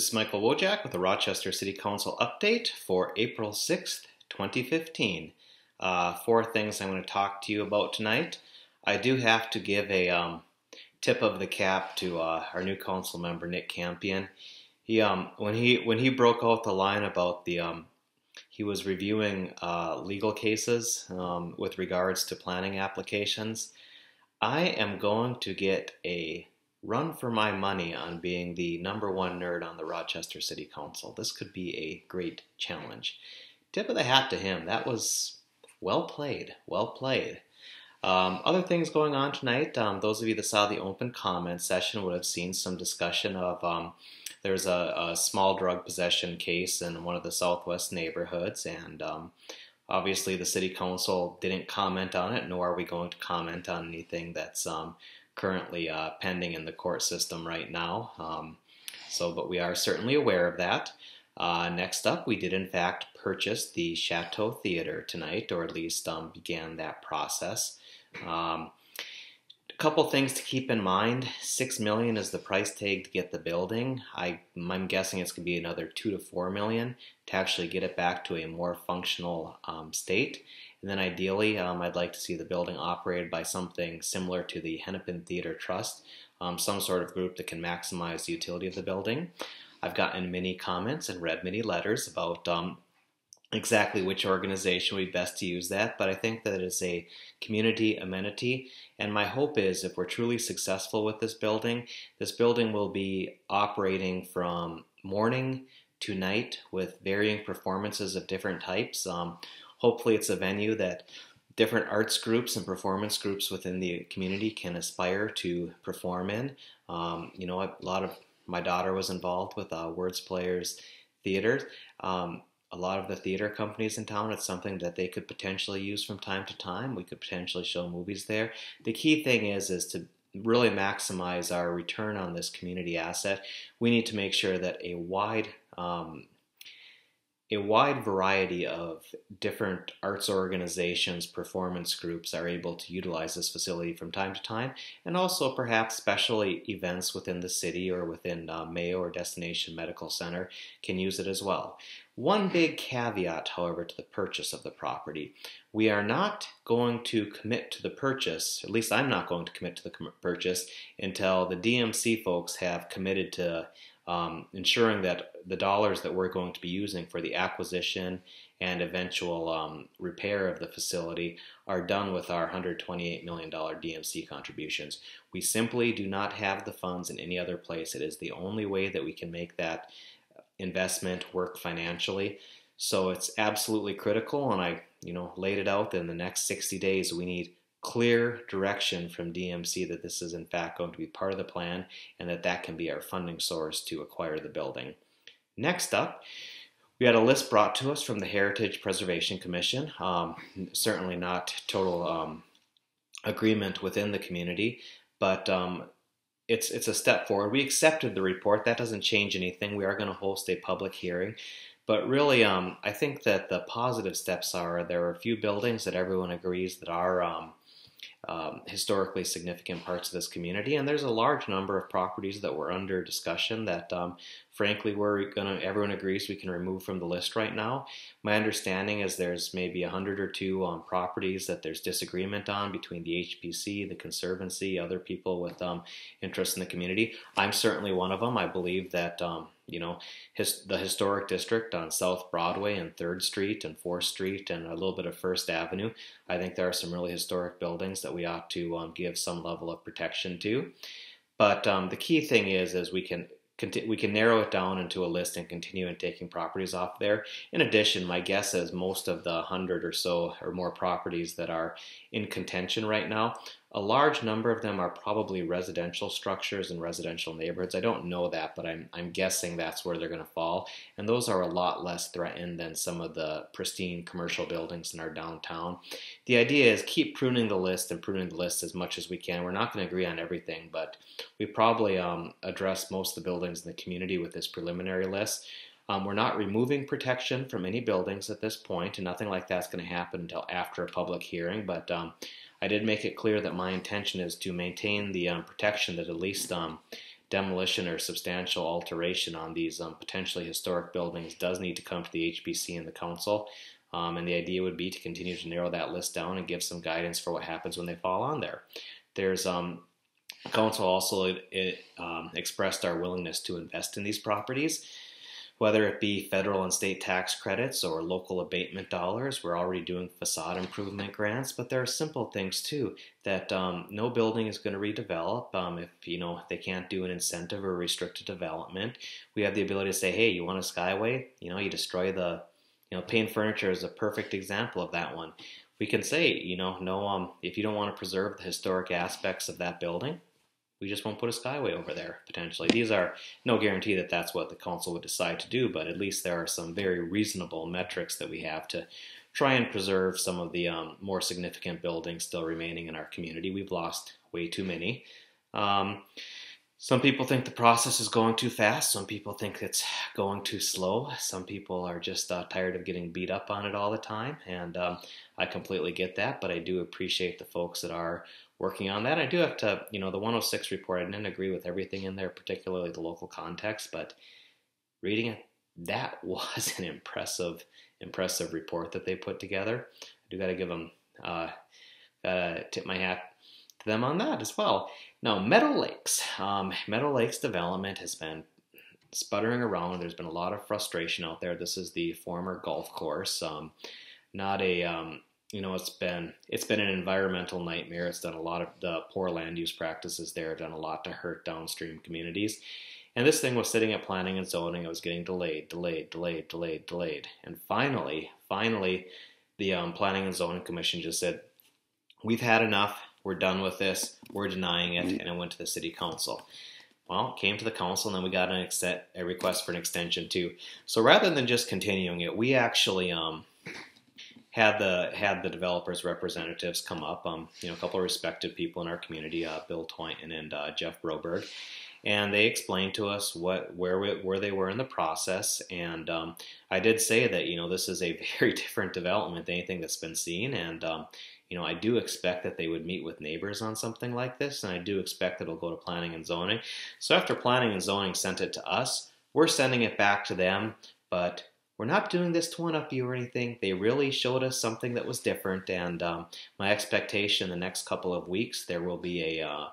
This is Michael Wojcik with the Rochester City Council update for April 6th, 2015. Four things I'm going to talk to you about tonight. I do have to give a tip of the cap to our new council member, Nick Campion. When he broke out the line about he was reviewing legal cases with regards to planning applications, I am going to get a run for my money on being the #1 nerd on the Rochester City Council. This could be a great challenge. Tip of the hat to him. That was well played, well played. Other things going on tonight. Those of you that saw the open comment session would have seen some discussion of there's a small drug possession case in one of the southwest neighborhoods, and obviously the City Council didn't comment on it, nor are we going to comment on anything that's currently pending in the court system right now. But we are certainly aware of that. Next up, we did in fact purchase the Chateau Theater tonight, or at least began that process. A couple things to keep in mind. $6 million is the price tag to get the building. I'm guessing it's going to be another $2 to $4 million to actually get it back to a more functional state. And then ideally, I'd like to see the building operated by something similar to the Hennepin Theater Trust, some sort of group that can maximize the utility of the building. I've gotten many comments and read many letters about exactly which organization would be best to use that, but I think that it's a community amenity, and my hope is if we're truly successful with this building will be operating from morning to night with varying performances of different types. Hopefully it's a venue that different arts groups and performance groups within the community can aspire to perform in. A lot of my daughter was involved with Words Players Theater. A lot of the theater companies in town, it's something that they could potentially use from time to time. We could potentially show movies there. The key thing is to really maximize our return on this community asset. We need to make sure that a wide variety of different arts organizations, performance groups are able to utilize this facility from time to time, and also perhaps special events within the city or within Mayo or Destination Medical Center can use it as well. One big caveat, however, to the purchase of the property. We are not going to commit to the purchase, at least I'm not going to commit to the purchase until the DMC folks have committed to ensuring that the dollars that we're going to be using for the acquisition and eventual repair of the facility are done with our $128 million DMC contributions. We simply do not have the funds in any other place. It is the only way that we can make that investment work financially. So it's absolutely critical, and I laid it out that in the next 60 days we need clear direction from DMC that this is in fact going to be part of the plan and that can be our funding source to acquire the building. Next up, we had a list brought to us from the Heritage Preservation Commission. Certainly not total agreement within the community, but it's a step forward. We accepted the report. That doesn't change anything. We are going to host a public hearing. But really, I think that the positive steps are there are a few buildings that everyone agrees that are historically significant parts of this community, and there's a large number of properties that were under discussion that frankly everyone agrees we can remove from the list right now. My understanding is there's maybe 100 or two properties that there's disagreement on between the HPC, the Conservancy, other people with interest in the community. I'm certainly one of them. I believe that the historic district on South Broadway and 3rd Street and 4th Street and a little bit of 1st Avenue, I think there are some really historic buildings that we ought to give some level of protection to. But the key thing is we can narrow it down into a list and continue in taking properties off there. In addition, my guess is most of the 100 or so or more properties that are in contention right now, a large number of them are probably residential structures in residential neighborhoods. I don't know that, but I'm guessing that's where they're going to fall. And those are a lot less threatened than some of the pristine commercial buildings in our downtown. The idea is keep pruning the list and pruning the list as much as we can. We're not going to agree on everything, but we probably address most of the buildings in the community with this preliminary list. We're not removing protection from any buildings at this point, and nothing like that's going to happen until after a public hearing, but I did make it clear that my intention is to maintain the protection that at least demolition or substantial alteration on these potentially historic buildings does need to come to the HBC and the council. And the idea would be to continue to narrow that list down and give some guidance for what happens when they fall on there. There's council also expressed our willingness to invest in these properties, whether it be federal and state tax credits or local abatement dollars. We're already doing facade improvement grants, but there are simple things too that no building is going to redevelop if they can't do an incentive or restricted development. We have the ability to say, hey, you want a skyway? You destroy the Payne Furniture is a perfect example of that one. We can say, no, if you don't want to preserve the historic aspects of that building, we just won't put a skyway over there, potentially. These are no guarantee that that's what the council would decide to do, but at least there are some very reasonable metrics that we have to try and preserve some of the more significant buildings still remaining in our community. We've lost way too many. Some people think the process is going too fast. Some people think it's going too slow. Some people are just tired of getting beat up on it all the time, and I completely get that, but I do appreciate the folks that are working on that. I do have to, the 106 report, I didn't agree with everything in there, particularly the local context, but reading it, that was an impressive report that they put together. I do got to give them, tip my hat to them on that as well. Now, Meadow Lakes development has been sputtering around. There's been a lot of frustration out there. This is the former golf course. It's been an environmental nightmare. It's done a lot of the poor land use practices there, done a lot to hurt downstream communities. And this thing was sitting at planning and zoning. It was getting delayed. And finally, the Planning and Zoning Commission just said, we've had enough. We're done with this. We're denying it. And it went to the city council. Well, it came to the council, and then we got a request for an extension too. So rather than just continuing it, we actually had the developers' representatives come up, a couple of respected people in our community, Bill Toynton and Jeff Broberg, and they explained to us where they were in the process. And I did say that this is a very different development than anything that's been seen, and I do expect that they would meet with neighbors on something like this, and I do expect that it'll go to planning and zoning. So after planning and zoning sent it to us, we're sending it back to them, but we're not doing this to one-up you or anything. They really showed us something that was different, and my expectation the next couple of weeks, there will be a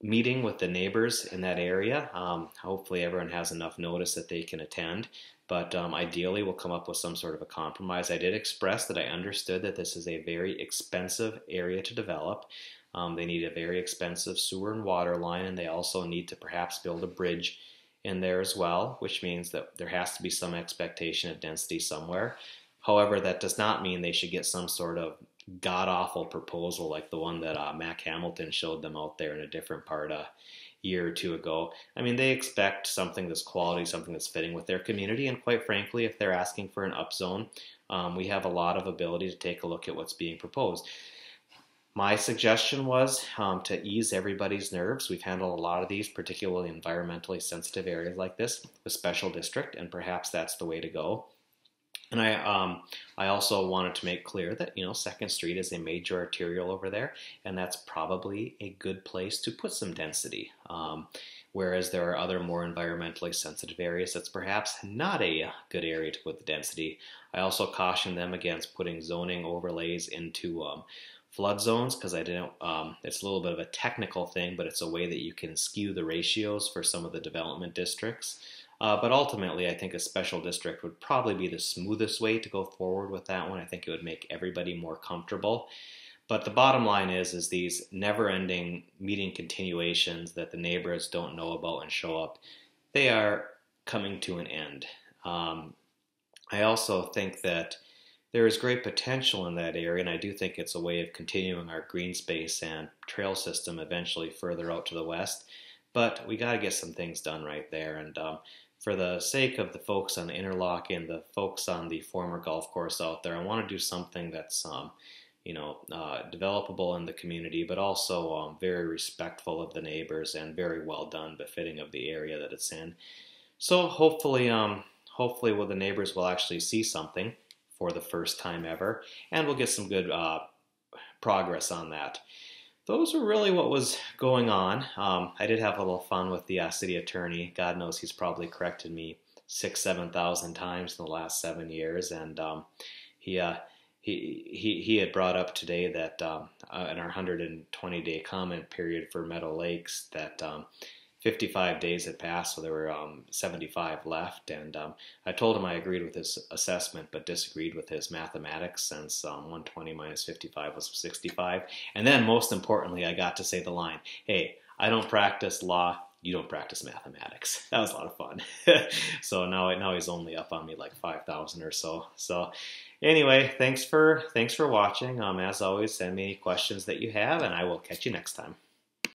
meeting with the neighbors in that area. Hopefully everyone has enough notice that they can attend, but ideally we'll come up with some sort of a compromise. I did express that I understood that this is a very expensive area to develop. They need a very expensive sewer and water line, and they also need to perhaps build a bridge in there as well, which means that there has to be some expectation of density somewhere. However, that does not mean they should get some sort of god-awful proposal like the one that Mac Hamilton showed them out there in a different part a year or two ago. I mean, they expect something that's quality, something that's fitting with their community, and quite frankly, if they're asking for an upzone, we have a lot of ability to take a look at what's being proposed. My suggestion was to ease everybody's nerves. We've handled a lot of these, particularly environmentally sensitive areas like this, with special district, and perhaps that's the way to go. And I also wanted to make clear that 2nd Street is a major arterial over there, and that's probably a good place to put some density. Whereas there are other more environmentally sensitive areas that's perhaps not a good area to put the density. I also cautioned them against putting zoning overlays into flood zones, because it's a little bit of a technical thing, but it's a way that you can skew the ratios for some of the development districts. But ultimately, I think a special district would probably be the smoothest way to go forward with that one. I think it would make everybody more comfortable. But the bottom line is these never-ending meeting continuations that the neighbors don't know about and show up, they are coming to an end. I also think that there is great potential in that area, and I do think it's a way of continuing our green space and trail system eventually further out to the west. But we got to get some things done right there, and for the sake of the folks on the Interlock and the folks on the former golf course out there, I want to do something that's developable in the community, but also very respectful of the neighbors and very well done, befitting of the area that it's in. So hopefully the neighbors will actually see something for the first time ever, and we'll get some good progress on that. those were really what was going on. I did have a little fun with the city attorney. God knows he's probably corrected me 7,000 times in the last 7 years, and he, uh, he had brought up today that in our 120-day comment period for Meadow Lakes that 55 days had passed, so there were 75 left, and I told him I agreed with his assessment but disagreed with his mathematics, since 120 minus 55 was 65. And then, most importantly, I got to say the line, hey, I don't practice law, you don't practice mathematics. That was a lot of fun. So now he's only up on me like 5,000 or so. So anyway, thanks for watching. As always, send me any questions that you have, and I will catch you next time.